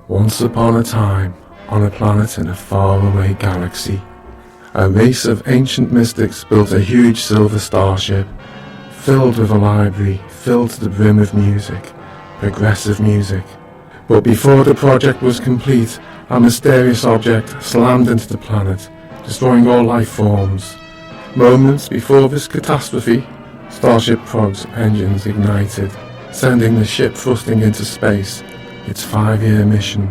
Once upon a time, on a planet in a faraway galaxy, a race of ancient mystics built a huge silver starship, filled with a library, filled to the brim of music, progressive music. But before the project was complete, a mysterious object slammed into the planet, destroying all life forms. Moments before this catastrophe, Starship Prog's engines ignited, sending the ship thrusting into space. Its 5-year mission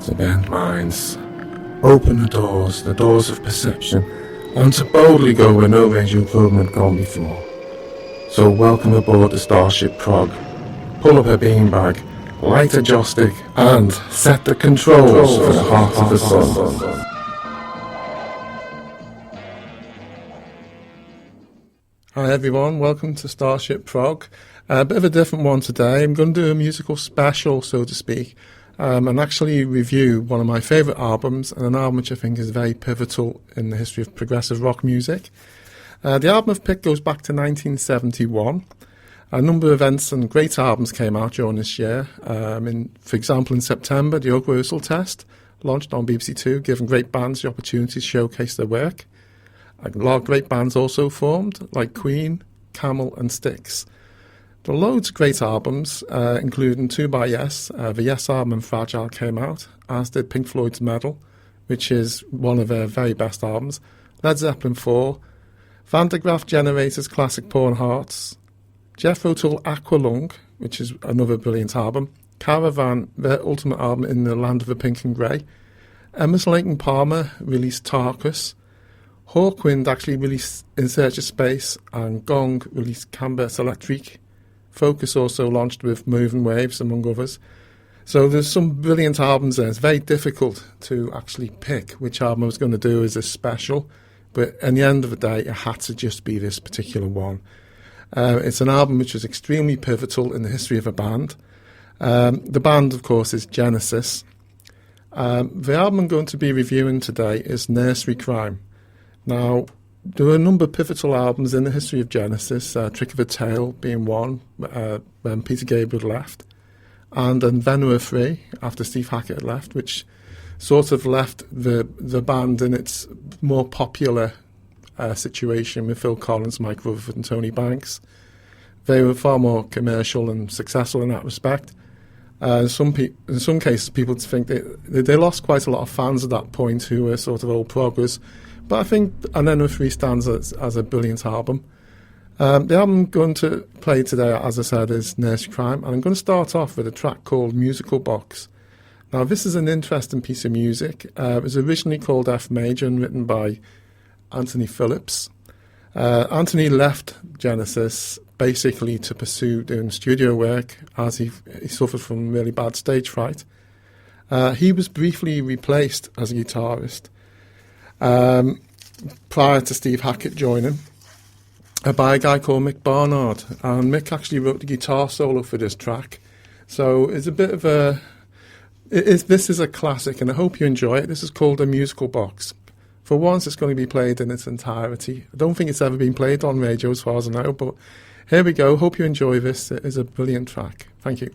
to bend minds, open the doors of perception, and to boldly go where no radio program had gone before. So welcome aboard the Starship Prog. Pull up a beanbag, light a joystick, and set the controls for the heart of the sun. Hi everyone, welcome to Starship Prog. A bit of a different one today. I'm going to do a musical special, so to speak, and actually review one of my favourite albums, and an album which I think is very pivotal in the history of progressive rock music. The album I've picked goes back to 1971. A number of events and great albums came out during this year. For example, in September, the Oak Rehearsal Test launched on BBC Two, giving great bands the opportunity to showcase their work. A lot of great bands also formed, like Queen, Camel and Styx. There are loads of great albums, including Two by Yes. The Yes album and Fragile came out, as did Pink Floyd's Medal, which is one of their very best albums, Led Zeppelin 4, Van der Graaf Generator's classic Poor Hearts, Jethro Tull Aqualung, which is another brilliant album, Caravan, their ultimate album in the land of the pink and grey, Emerson Lake and Palmer released Tarkus, Hawkwind actually released In Search of Space, and Gong released Canvas Electrique. Focus also launched with Moving Waves, among others. So there's some brilliant albums there. It's very difficult to actually pick which album I was going to do as a special, but at the end of the day, it had to just be this particular one. It's an album which was extremely pivotal in the history of a band. The band, of course, is Genesis. The album I'm going to be reviewing today is Nursery Crime. Now, there were a number of pivotal albums in the history of Genesis, Trick of a Tale being one, when Peter Gabriel left, and then Venera 3, after Steve Hackett had left, which sort of left the band in its more popular situation with Phil Collins, Mike Rutherford and Tony Banks. They were far more commercial and successful in that respect. In some cases, people think they lost quite a lot of fans at that point who were sort of old proggers. But I think Venera 3 stands as a brilliant album. The album I'm going to play today, as I said, is Nursery Crime, and I'm going to start off with a track called Musical Box. Now, this is an interesting piece of music. It was originally called F Major and written by Anthony Phillips. Anthony left Genesis basically to pursue doing studio work as he suffered from really bad stage fright. He was briefly replaced as a guitarist prior to Steve Hackett joining by a guy called Mick Barnard, and Mick actually wrote the guitar solo for this track. So it's a bit of this is a classic, and I hope you enjoy it. This is called A Musical Box. For once, it's going to be played in its entirety. I don't think it's ever been played on radio as far as I know, but here we go. Hope you enjoy this. It is a brilliant track. Thank you.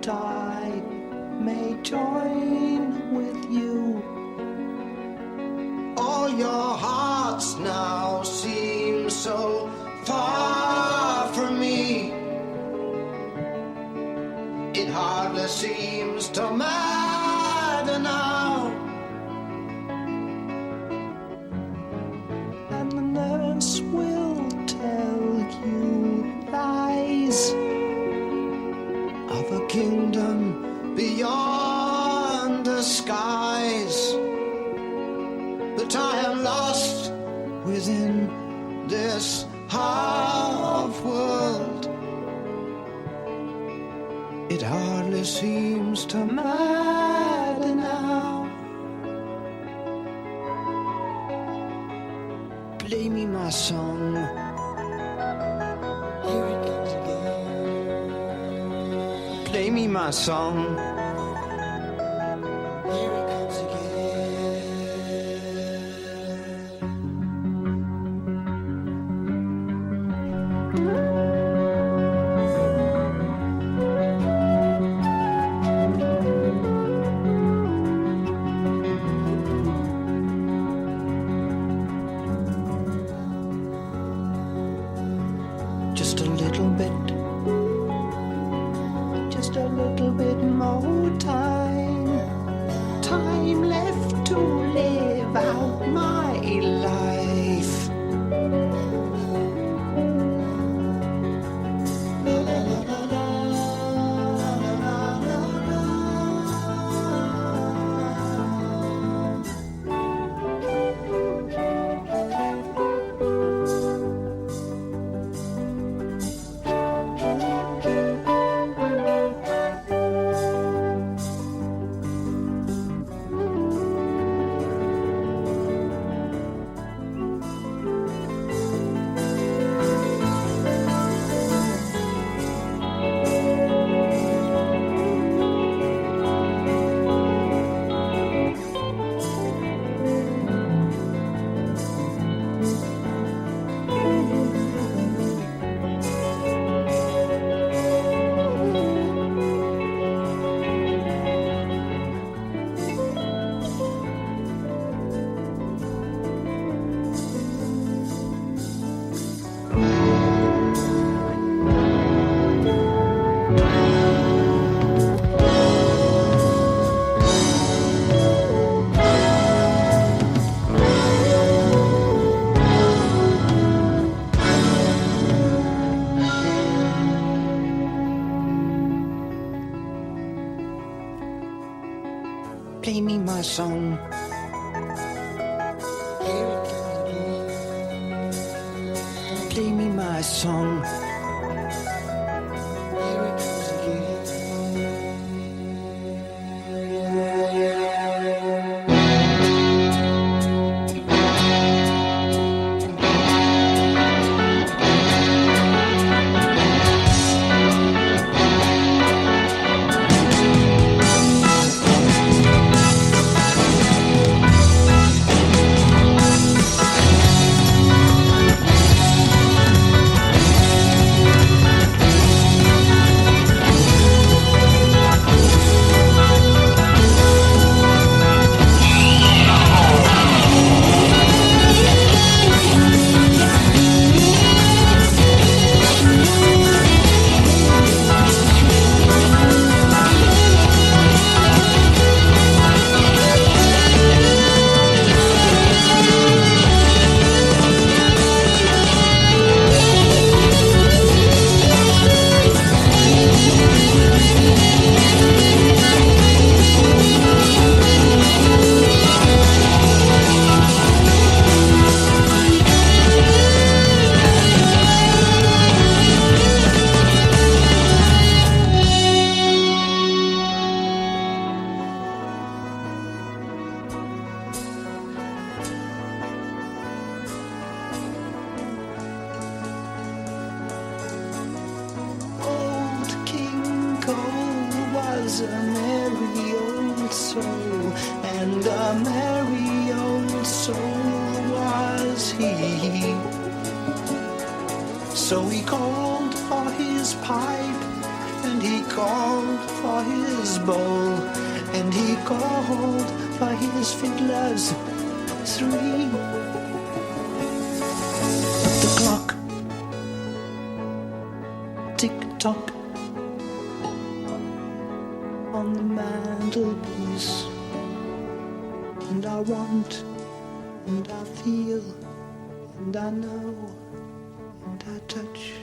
I may join with you. All your hearts now seem so far from me. It hardly seems to matter now. And the nurse will tell you lies of a kingdom beyond the skies. But I am lost within this half world. It hardly seems to matter now. Play me my song. Here it comes again. Play me my song. Here it comes again. Just a little bit, just a little bit more time, time left to live out my life. La, la, la, la, la, la, la, play me my song. Here it comes again. Play me my song. Here it comes again. A merry old soul, and a merry old soul was he. So he called for his pipe, and he called for his bowl, and he called for his fiddlers three. But the clock tick-tock on the mantelpiece, and I want, and I feel, and I know, and I touch.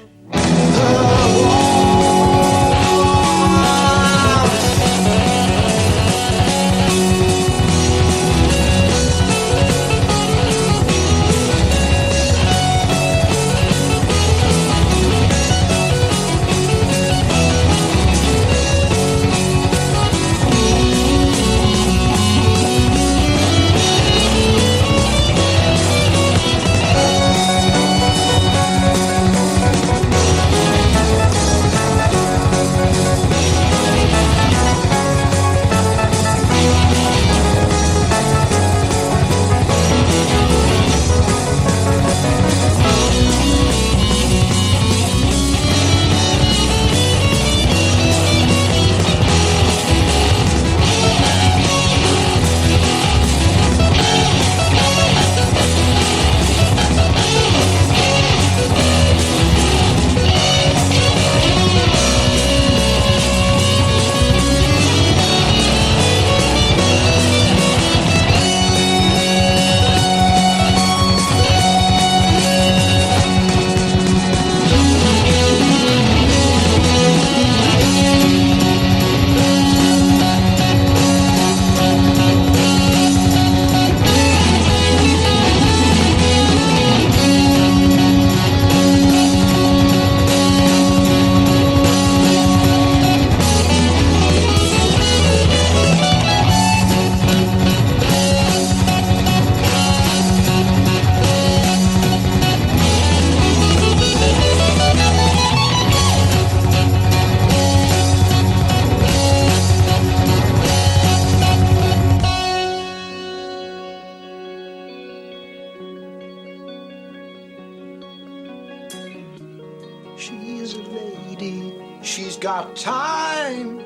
got time.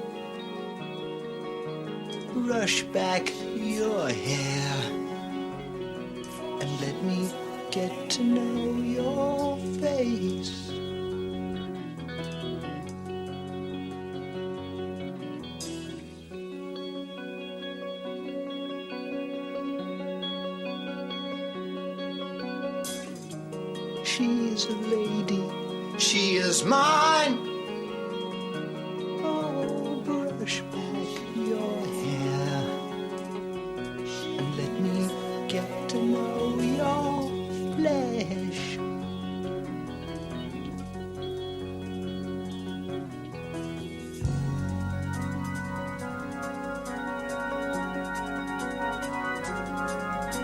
Brush back your hair and let me get to know your face. She's a lady, she is mine. Oh, brush back your hair and let me get to know your flesh.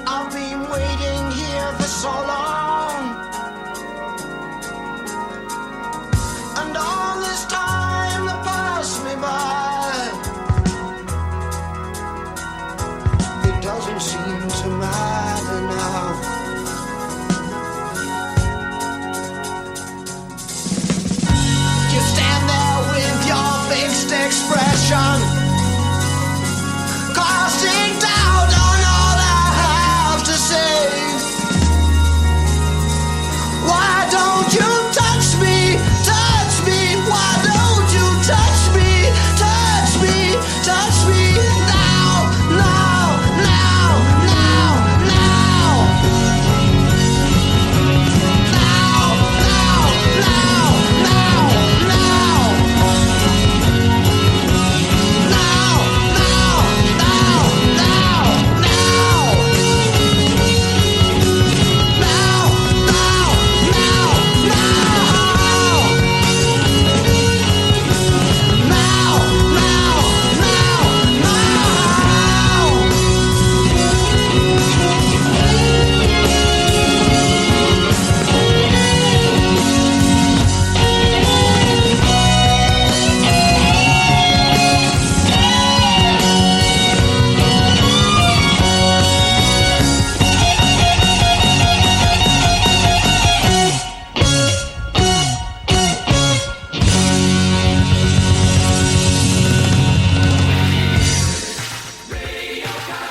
I've been waiting here for so long, and all this time that passed me by, it doesn't seem to matter now. You stand there with your fixed expression, casting doubt on all I have to say. Why don't you touch me? Touch me. Why don't you touch me? Touch me. Touch me now. Now. Now. Now. Now. Now. Now. Now. Now. Now. Now.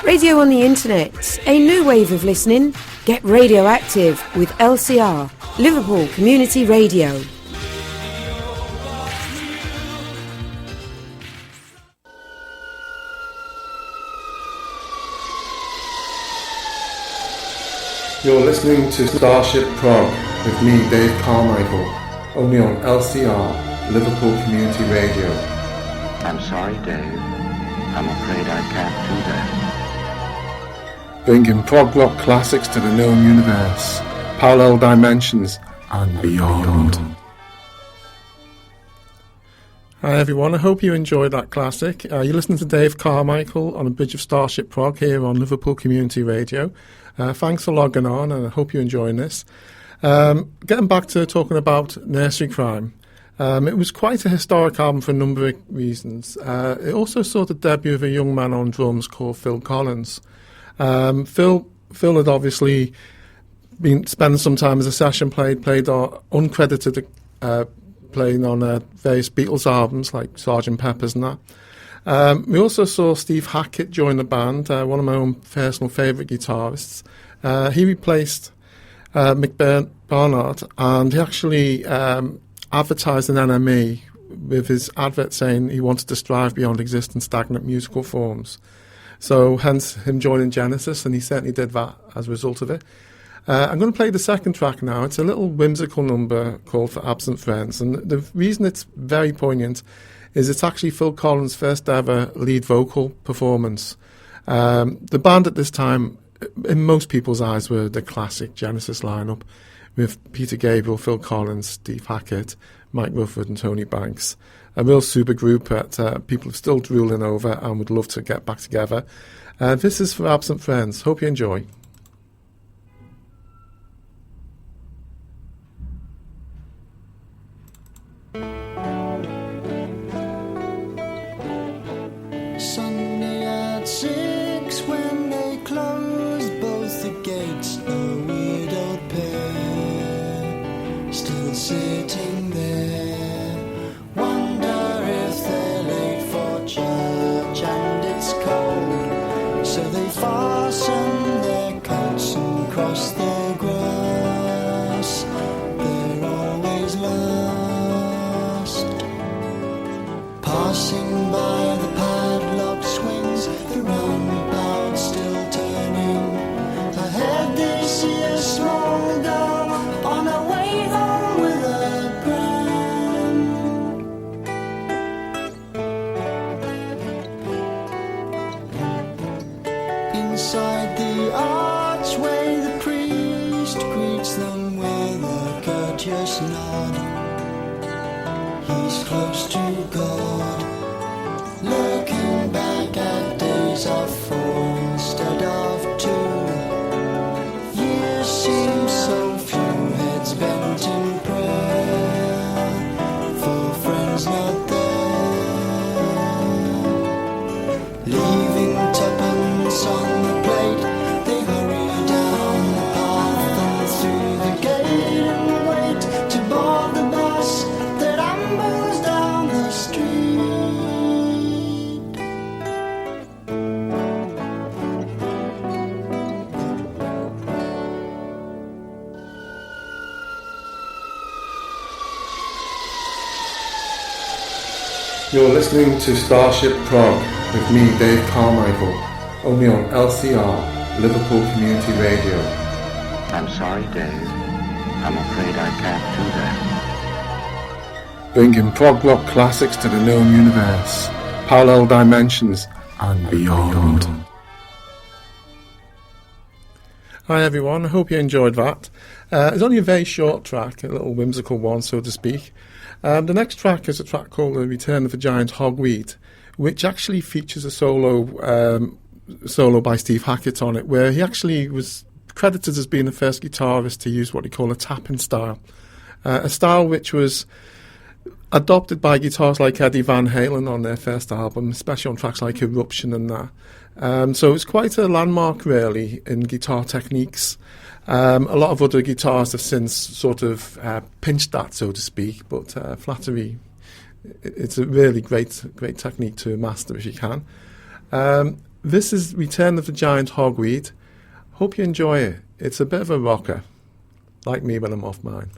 Radio on the internet, a new wave of listening. Get radioactive with LCR, Liverpool Community Radio. You're listening to Starship Prog with me, Dave Carmichael, only on LCR, Liverpool Community Radio. I'm sorry, Dave. I'm afraid I can't do that. Bringing prog rock classics to the known universe, parallel dimensions, and beyond. Hi everyone, I hope you enjoyed that classic. You're listening to Dave Carmichael on the bridge of Starship Prog here on Liverpool Community Radio. Thanks for logging on, and I hope you're enjoying this. Getting back to talking about Nursery Crime. It was quite a historic album for a number of reasons. It also saw the debut of a young man on drums called Phil Collins. Phil had obviously been spending some time as a session played uncredited, playing on various Beatles albums like Sgt. Pepper's and that. We also saw Steve Hackett join the band, one of my own personal favourite guitarists. He replaced Mick Barnard, and he actually advertised an NME with his advert saying he wanted to strive beyond existing stagnant musical forms. So hence him joining Genesis, and he certainly did that as a result of it. I'm going to play the second track now. It's a little whimsical number called For Absent Friends, and the reason it's very poignant is it's actually Phil Collins' first ever lead vocal performance. The band at this time, in most people's eyes, were the classic Genesis lineup, with Peter Gabriel, Phil Collins, Steve Hackett, Mike Rufford and Tony Banks. A real super group that people are still drooling over and would love to get back together. This is For Absent Friends. Hope you enjoy. Sunday at 6 when they closed both the gates, a widowed pair still sitting there, wondering it's cold, so they fasten their coats and cross the grass. They're always last. Passing by the padlocked swings, the roundabout still turning. Ahead they see a small girl on her way home with a pram. Inside the archway the priest greets them with a courteous nod. He's close to God, looking back at days of 4 instead of 2. Years seem so few, heads bent in prayer for friends not there. Leaving tuppence on the plate, they hurry down the path and through the gate and wait to board the bus that ambles down the street. You're listening to Starship Prog with me, Dave Carmichael, only on LCR, Liverpool Community Radio. I'm sorry, Dave. I'm afraid I can't do that. Bringing prog rock classics to the known universe, parallel dimensions, and beyond. Hi everyone, I hope you enjoyed that. It's only a very short track, a little whimsical one, so to speak. The next track is a track called The Return of the Giant Hogweed, which actually features a solo by Steve Hackett on it, where he actually was credited as being the first guitarist to use what he called a tapping style, a style which was adopted by guitarists like Eddie Van Halen on their first album, especially on tracks like Eruption and that. So it's quite a landmark, really, in guitar techniques. A lot of other guitars have since sort of pinched that, so to speak, but flattery, it's a really great technique to master if you can. This is Return of the Giant Hogweed. Hope you enjoy it. It's a bit of a rocker, like me when I'm off mine.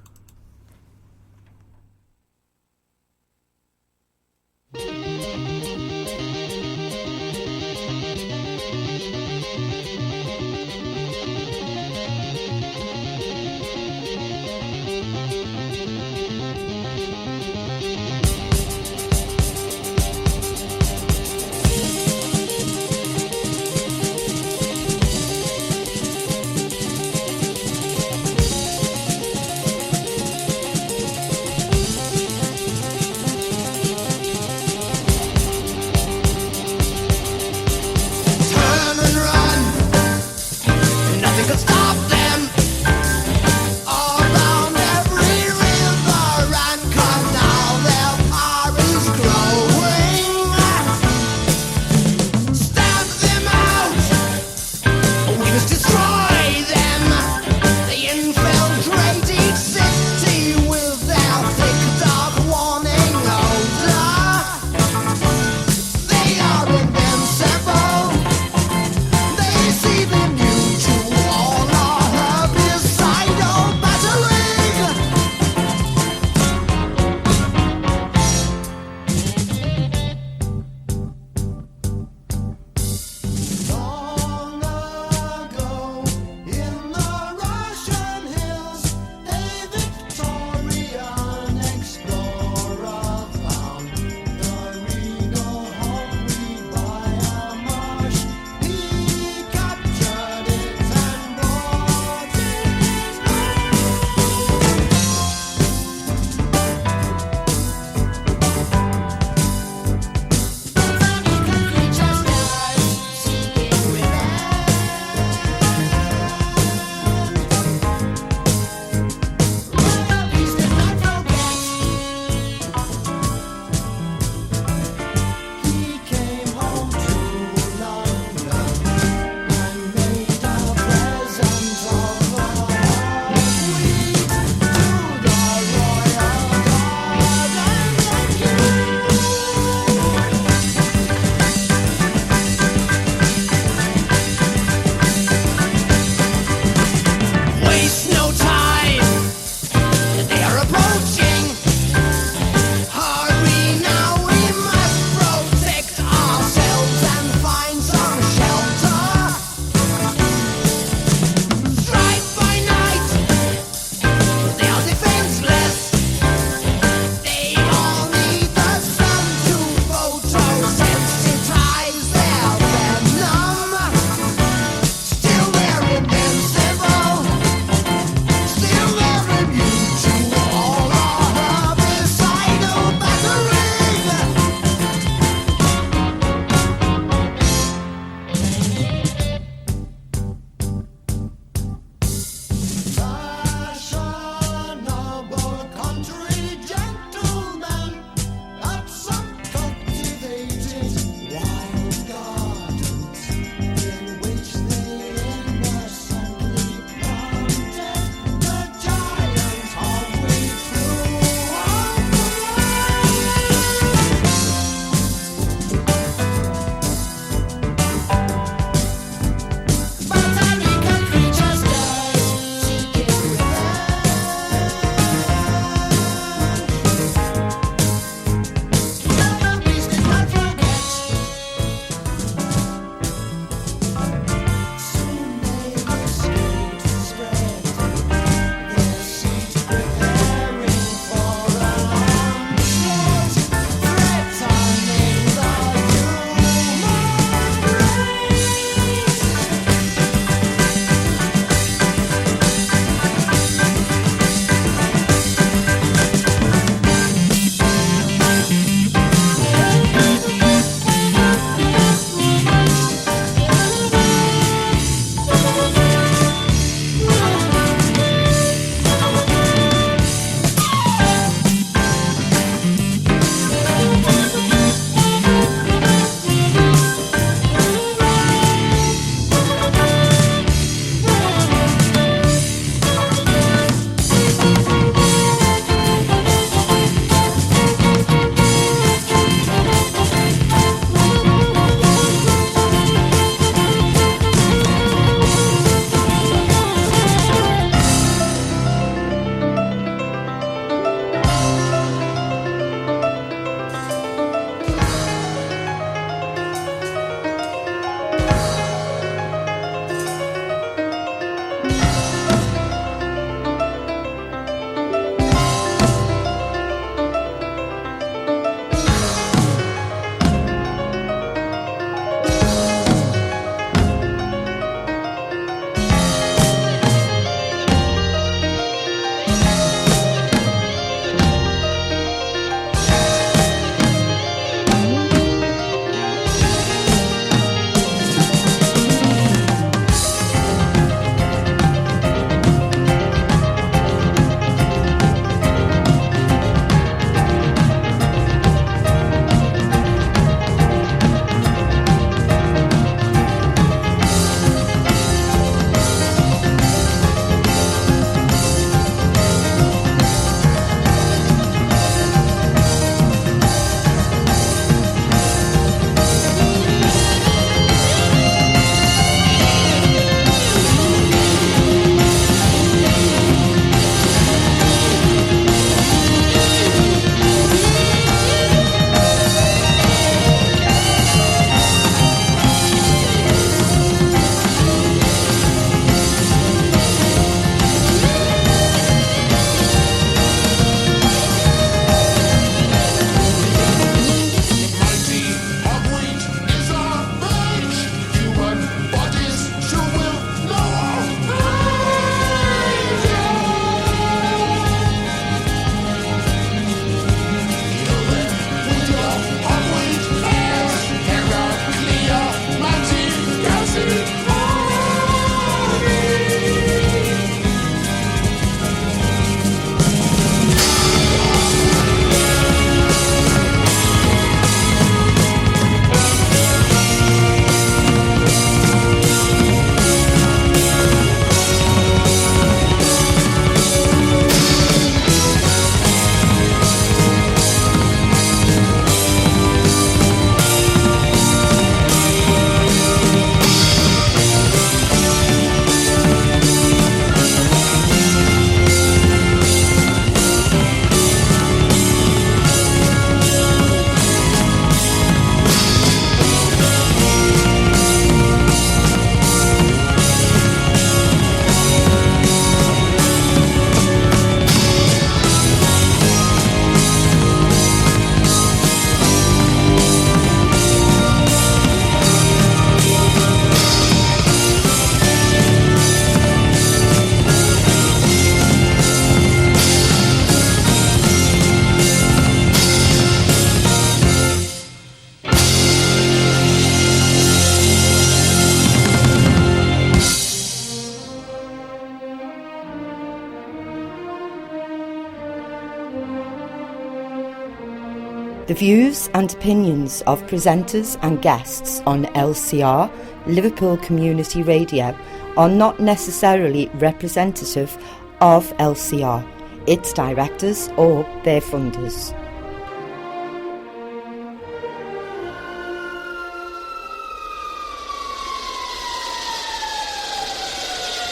The views and opinions of presenters and guests on LCR, Liverpool Community Radio, are not necessarily representative of LCR, its directors or their funders.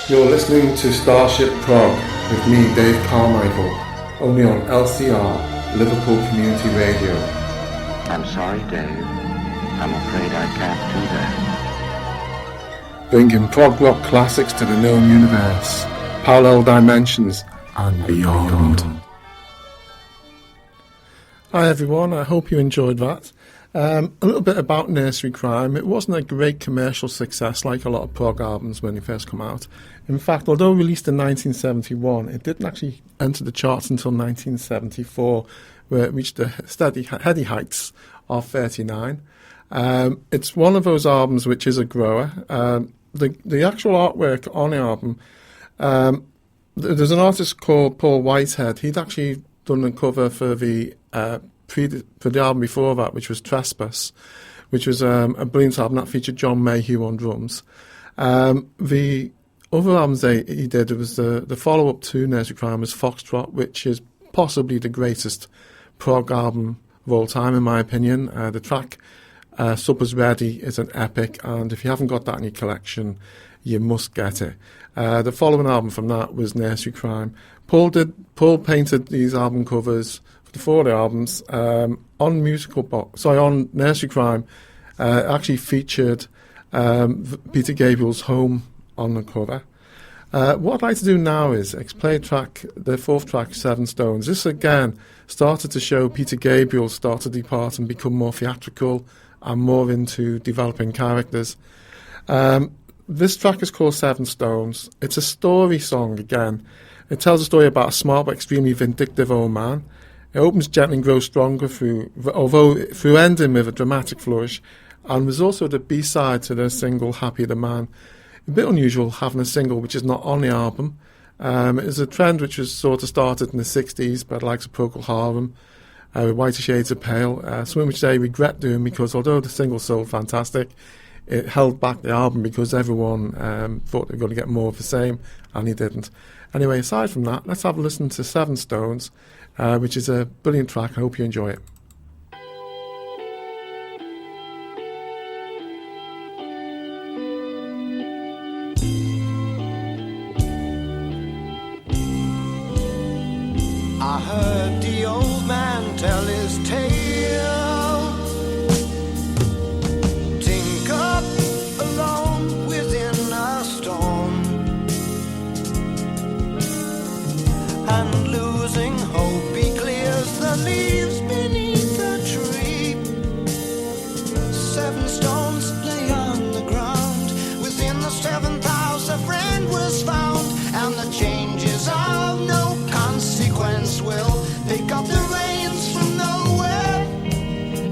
You're listening to Starship Prog with me, Dave Carmichael, only on LCR, Liverpool Community Radio. I'm sorry, Dave. I'm afraid I can't do that. Bringing prog rock classics to the known universe, parallel dimensions, and beyond. Hi everyone, I hope you enjoyed that. A little bit about Nursery Crime. It wasn't a great commercial success like a lot of prog albums when they first come out. In fact, although released in 1971, it didn't actually enter the charts until 1974, where it reached the heady heights of 39. It's one of those albums which is a grower. The actual artwork on the album, there's an artist called Paul Whitehead. He'd actually done a cover for the album before that, which was Trespass, which was a brilliant album that featured John Mayhew on drums. The other albums he did, it was the follow-up to Nursery Crime was Foxtrot, which is possibly the greatest prog album of all time, in my opinion. The track Supper's Ready is an epic, and if you haven't got that in your collection, you must get it. The following album from that was Nursery Crime. Paul painted these album covers for the albums on Nursery Crime. Actually featured Peter Gabriel's Home on the cover. What I'd like to do now is play the fourth track, Seven Stones. This again started to show Peter Gabriel start to depart and become more theatrical and more into developing characters. This track is called Seven Stones. It's a story song again. It tells a story about a smart but extremely vindictive old man. It opens gently and grows stronger through ending with a dramatic flourish, and was also the B-side to the single Happy the Man. A bit unusual having a single which is not on the album. It is a trend which was sort of started in the 60s by the likes of Procol Harum, with Whiter Shades of Pale, something which they regret doing because although the single sold fantastic, it held back the album because everyone thought they were going to get more of the same, and he didn't. Anyway, aside from that, let's have a listen to Seven Stones, which is a brilliant track. I hope you enjoy it. I heard the old man tell his tale. Think up alone within a storm, and losing hope he clears the leaves beneath the tree. Seven stones lay on the ground. Within the 7th house a friend was found, and the changes of no consequence will pick up the reins from nowhere.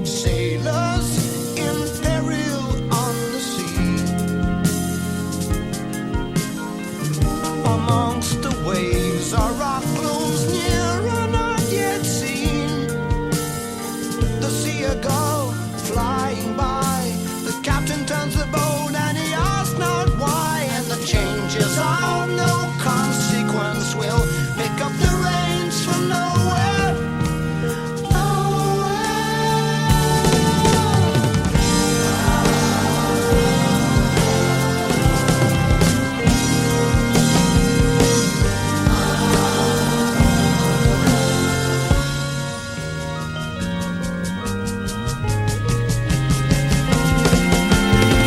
Sailors in peril on the sea. Amongst the waves are rock glooms near and not yet seen. The seagull flying by, the captain turns the boat and he asks not why, and the changes of no consequence will pick up the reins from nowhere.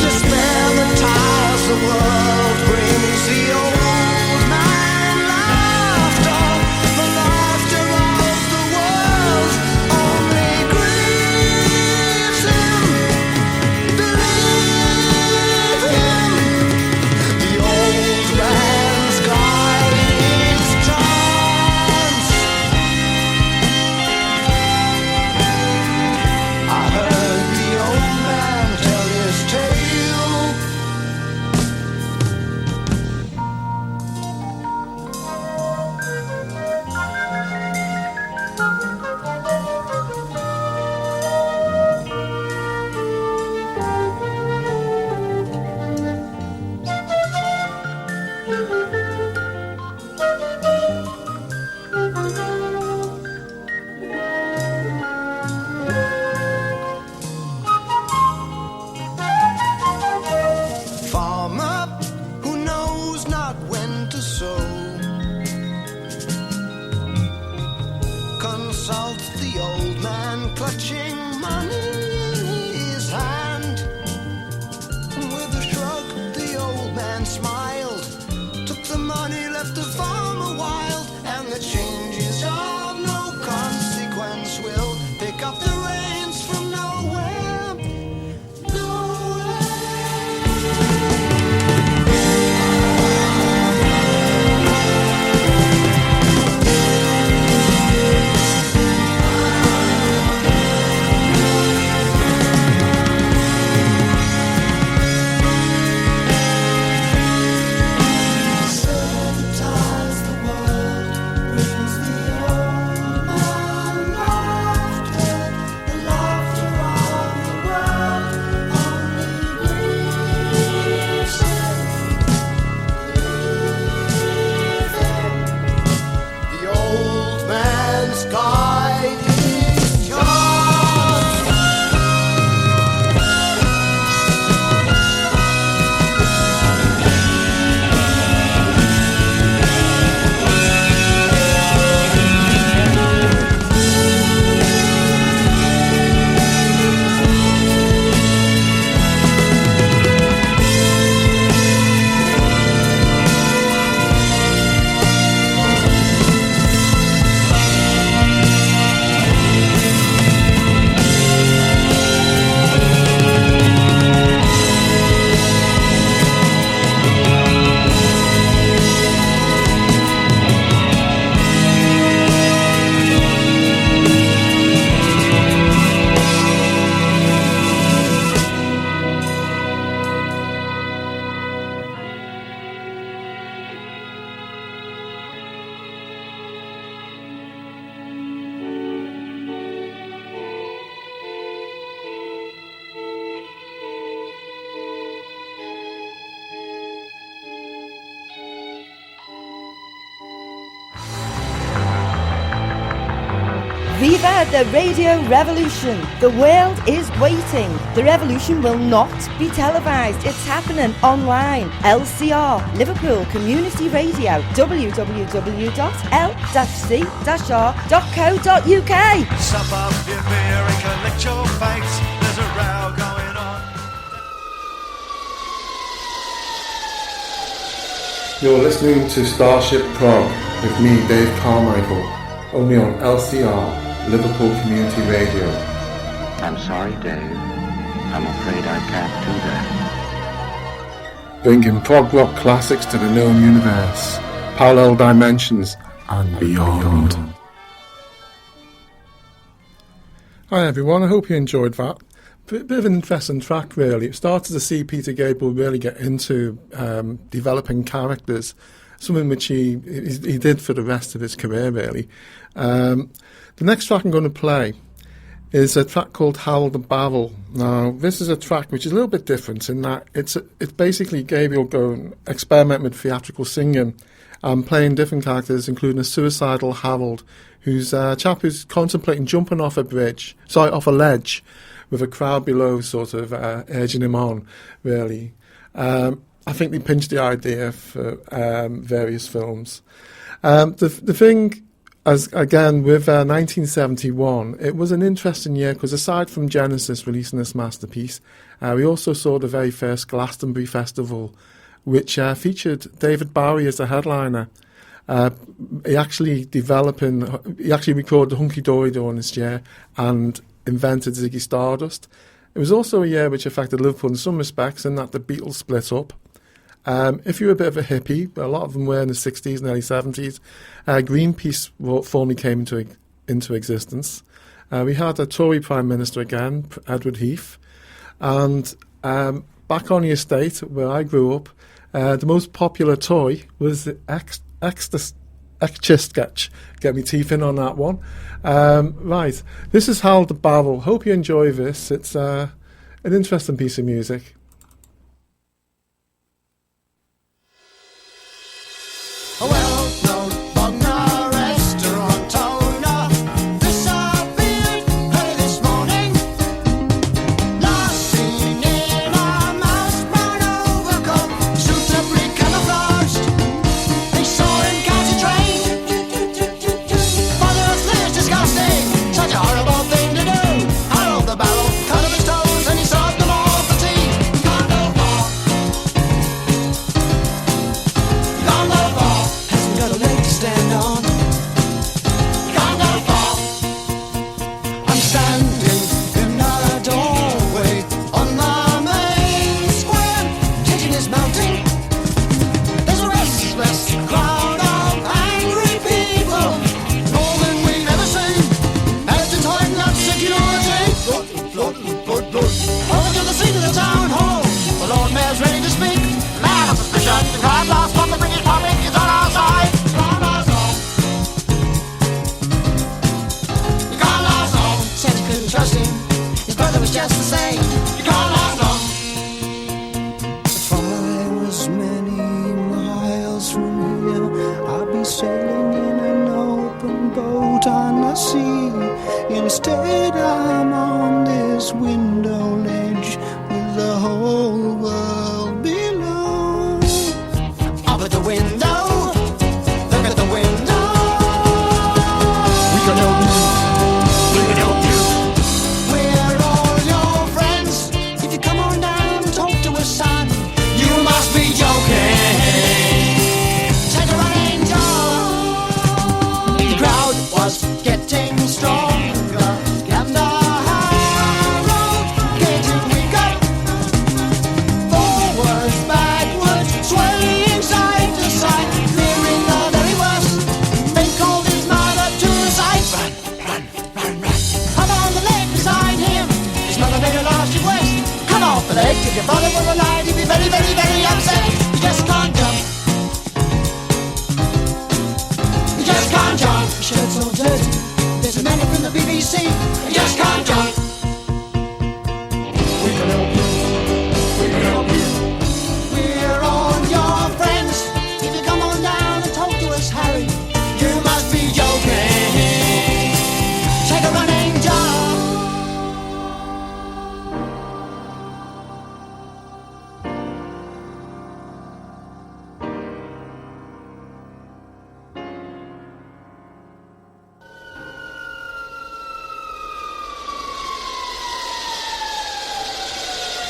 Despair Viva the Radio Revolution! The world is waiting. The revolution will not be televised. It's happening online. LCR, Liverpool Community Radio, www.l-c-r.co.uk. Sup up your beer and collect your face. There's a row going on. You're listening to Starship Prog with me, Dave Carmichael, only on LCR, Liverpool Community Radio. I'm sorry, Dave. I'm afraid I can't do that. Bringing prog rock classics to the known universe, parallel dimensions, and beyond. Hi everyone, I hope you enjoyed that. Bit of an interesting track really. It started to see Peter Gabriel really get into developing characters, something which he did for the rest of his career really. The next track I'm going to play is a track called Howl the Barrel. Now this is a track which is a little bit different in that it's basically Gabriel going experimenting with theatrical singing and playing different characters, including a suicidal Harold, who's a chap who's contemplating jumping off a ledge, with a crowd below sort of urging him on, really. I think they pinched the idea for various films. The thing, as again, with 1971, it was an interesting year because aside from Genesis releasing this masterpiece, we also saw the very first Glastonbury Festival, which featured David Bowie as a headliner. He actually recorded Hunky Dory during this year and invented Ziggy Stardust. It was also a year which affected Liverpool in some respects in that the Beatles split up. If you were a bit of a hippie, a lot of them were in the 60s and early 70s, Greenpeace formally came into existence. We had a Tory Prime Minister again, Edward Heath, and back on the estate where I grew up, the most popular toy was the Etch-a-Sketch. Get me teeth in on that one. Right, this is Howl the Barrel. Hope you enjoy this. It's an interesting piece of music. A well-known Wagner restaurant owner disappeared early this morning. Last seen in a mouse brown overcoat, suitably camouflaged. They saw him catch a train. Father was finished disgusting, such a horrible thing to do. Howl the barrel, cut off his toes, and he served them all for tea. You can't go far. You can't go far. Hasn't got a leg to stand on. You can't go far. I'm standing in a doorway on the main square. Tension is mounting. There's a restless crowd of angry people, more than we've ever seen. As to tighten up security, blood. Over to the scene of the town hall. The Lord Mayor's ready to speak. Man of suspicion, the crime last from the British public is on our side. You can't last long. You can't last long. Said you couldn't trust him. His brother was just the same. You can't last long. If I was many miles from here, I'd be sailing in an open boat on the sea. Instead, I'm on this window ledge with the whole world below. Up at the window. Look at the window. We can help you. We can help you. We're all your friends. If you come on down, talk to us, son. You must be joking. Take a running jog. The crowd was getting stronger, and the Harold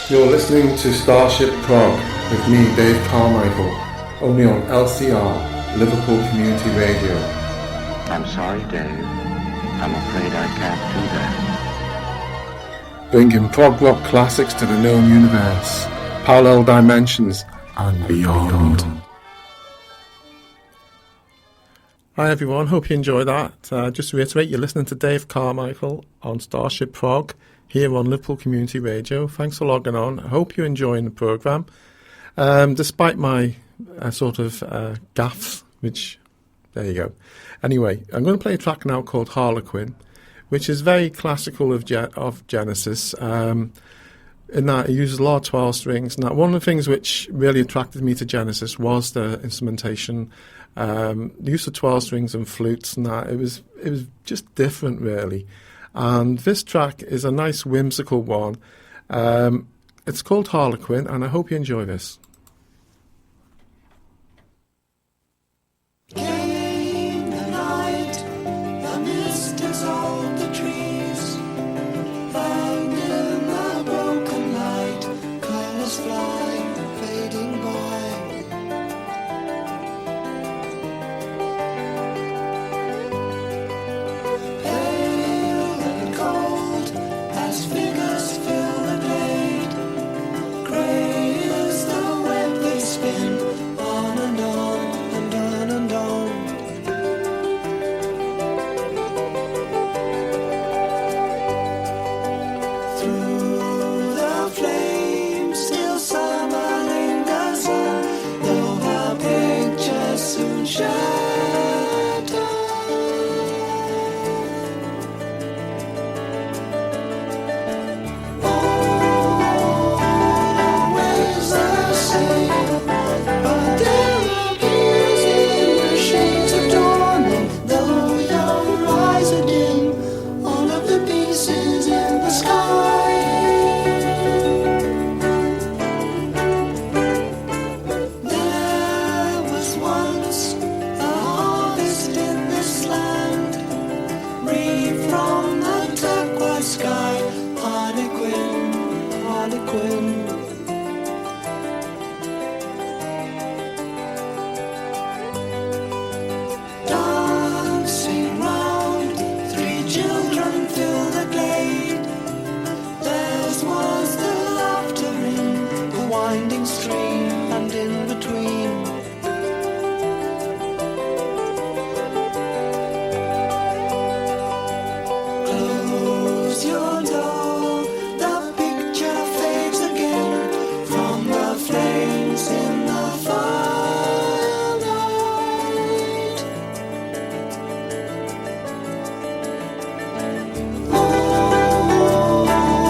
You're listening to Starship Prog with me, Dave Carmichael, only on LCR, Liverpool Community Radio. I'm sorry, Dave. I'm afraid I can't do that. Bringing prog rock classics to the known universe, parallel dimensions, and beyond. Hi everyone, hope you enjoyed that. Just to reiterate, you're listening to Dave Carmichael on Starship Prog here on Liverpool Community Radio. Thanks for logging on. I hope you're enjoying the programme. Despite my gaffes, which, there you go. Anyway, I'm going to play a track now called Harlequin, which is very classical of Genesis, in that it uses a lot of 12 strings. Now, one of the things which really attracted me to Genesis was the instrumentation, the use of 12 strings and flutes, and that it was just different, really. And this track is a nice whimsical one. It's called Harlequin, and I hope you enjoy this. Came the night, the mist dissolved the trees, and in the broken light, colors fly, fading by. Pale and cold, as figures fill the glade, grey is the web they spin, on and on and on and on. Through the flames, still summer lingers on, though our picture soon shatters. Always the same, but there appears in the shades of dawning, though your eyes are dim, all of the pieces in the sky. There was once a harvest in this land, reaped from the turquoise sky. Harlequin, Harlequin. Dancing round, 3 children fill the glade. Theirs was the laughter in the winding stream, and in between. Close your door, the picture fades again from the flames in the firelight.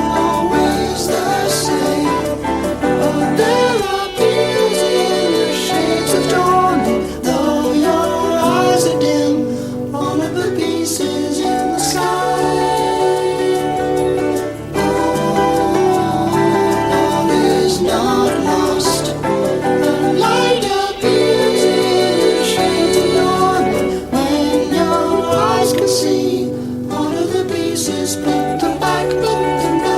Always the same, but there appears in the shades of dawning, though your eyes are dim, all of the pieces in the sky. All is not lost. The light appears in the shades of dawning, when your eyes can see all of the pieces put them back, put them back.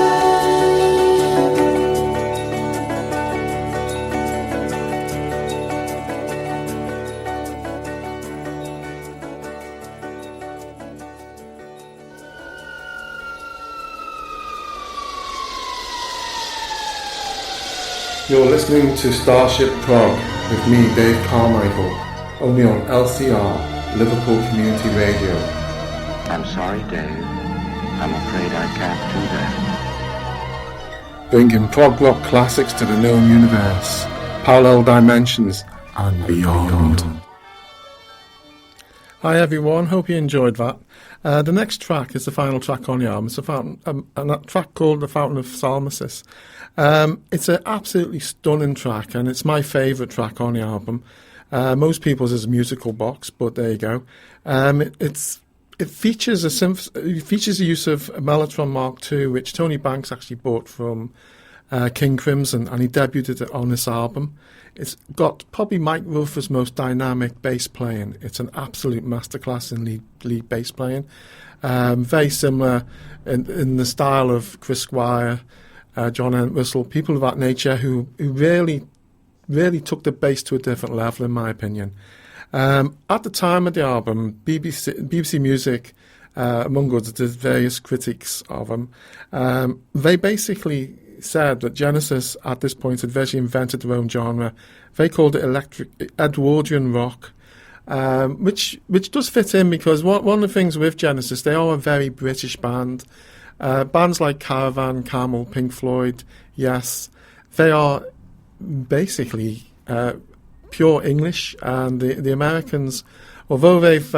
You're listening to Starship Prog with me, Dave Carmichael, only on LCR, Liverpool Community Radio. I'm sorry, Dave. I'm afraid I can't do that. Bringing prog rock classics to the known universe, parallel dimensions, and beyond. Hi everyone, hope you enjoyed that. The next track is the final track on the album. It's a track called The Fountain of Salmacis. It's an absolutely stunning track, and it's my favourite track on the album. Most people's is a musical box, but there you go. It features the use of a Mellotron Mark II, which Tony Banks actually bought from King Crimson, and he debuted it on this album. It's got probably Mike Rutherford's most dynamic bass playing. It's an absolute masterclass in lead bass playing. Very similar in the style of Chris Squire, John Entwistle, people of that nature who really took the bass to a different level, in my opinion. At the time of the album, BBC Music, among others, did various critiques of them. They basically said that Genesis, at this point, had virtually invented their own genre. They called it electric Edwardian rock, which does fit in, because one of the things with Genesis, they are a very British band. Bands like Caravan, Camel, Pink Floyd, Yes, they are basically pure English, and the Americans, although they've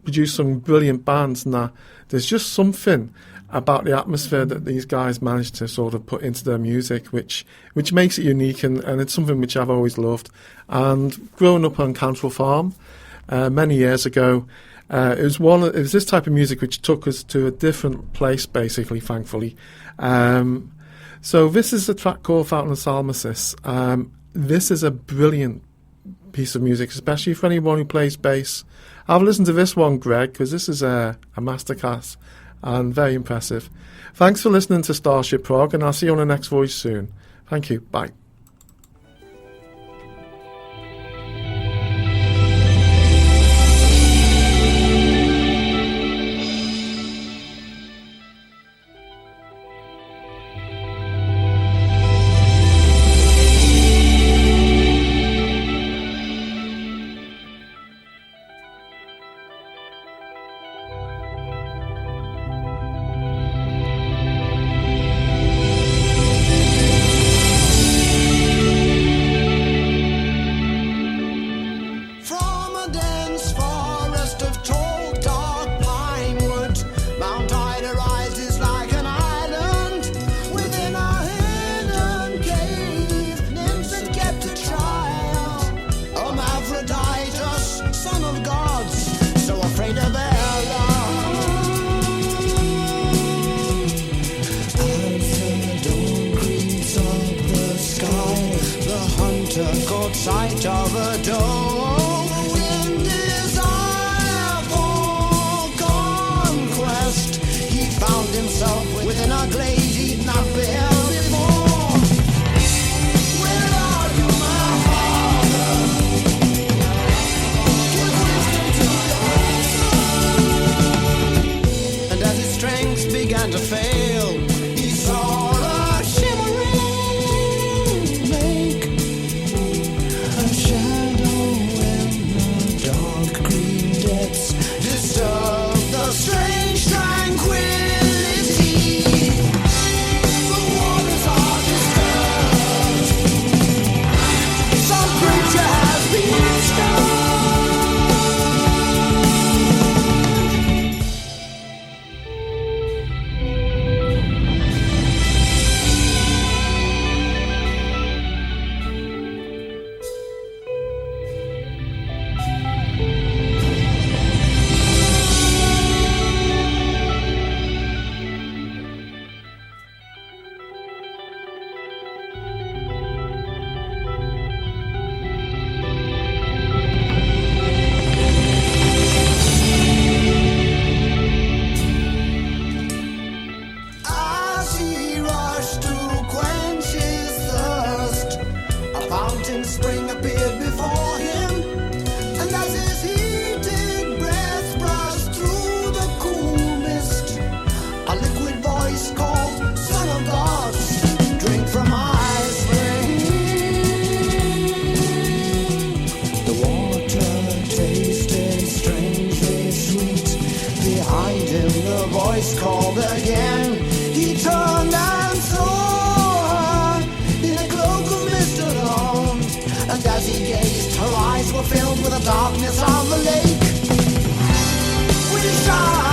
produced some brilliant bands and that, there's just something about the atmosphere that these guys managed to sort of put into their music, which makes it unique, and it's something which I've always loved. And growing up on Cantrell Farm many years ago, it was this type of music which took us to a different place, basically, thankfully. So this is a track called Fountain of Salmacis. This is a brilliant piece of music, especially for anyone who plays bass. Have a listen to this one, Greg, because this is a masterclass and very impressive. Thanks for listening to Starship Prog, and I'll see you on the next voice soon. Thank you. Bye. Caught sight of a door in desire for conquest. He found himself within a glade he'd not beheld before. Where are you, my father? Give wisdom to your son. And as his strength began to fail, he saw a shimmering lake, a shadow in the dark green depths disturbed the strange tranquility. The waters are disturbed. Some creature has been stirred. As he rushed to quench his thirst, a fountain spring appeared before him, and as his heated breath brushed through the cool mist, a liquid voice called, "Son of God, drink from my spring." The water tasted strangely sweet. Behind him the voice called again. He turned and saw her in a cloak of mist alone, and as he gazed, her eyes were filled with the darkness of the lake. With his eyes